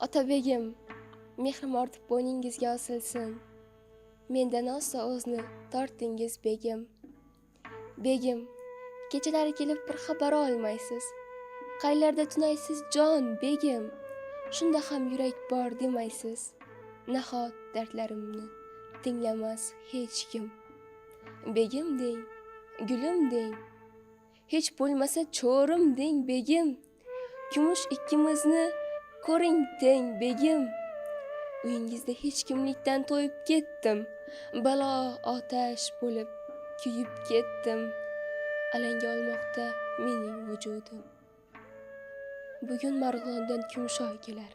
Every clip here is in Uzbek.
Otabegim, mehrim ortib bo'yningizga osilsin. Mendan ossa o'zni tortingiz begim. Begim, kechalari kelib bir xabar olmaysiz. Qaylarda tunaysiz jon begim. Shunda ham yurak bor demaysiz. Nahot dardlarimni tinglamas hech kim. Begim deng, gulim deng. Hech bo'lmasa cho'rim deng begim. Kumush ikkimizni ko'ring deng begim. Uyingizda hech kimlikdan to'yib ketdim. Balo otash bo'lib kuyib ketdim. Alanga olmoqda mening vujudim. Bugun Marg'ilondan Kumshoy kelar.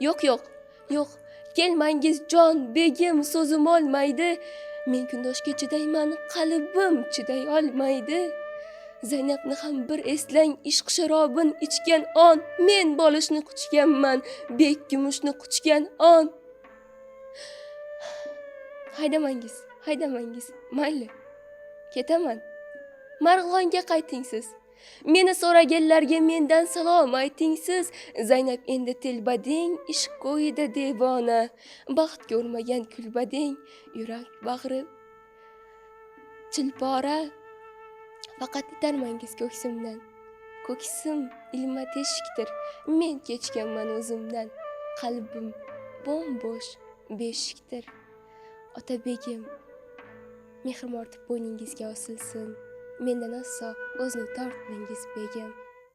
Yo'q, kelmangiz jon begim, so'zim olmaydi. Men kundoshga chidayman, qalbim chiday olmaydi. Zaynabni ham bir eslang, ishq sharobin ichgan on, men bolishni quchganman, bek kumushni quchgan on. Haydamangiz, mayli. Ketaman. Marg'ilonga qaytingsiz. Meni so'raganlarga mendan salom aytingsiz. Zaynab endi telbadeng, ishq qo'yida devona. Baxt ko'rmagan kulbadeng, yurak bag'ri chilpora. Faqat itarmangiz ko'ksimdan. Ko'ksim ilma teshikdir. Men kechganman o'zimdan. Qalbim bo'sh beshikdir. Otabegim, mehrim ortib bo'yningizga osilsin. Mendan osso o'zni tortmangiz begim.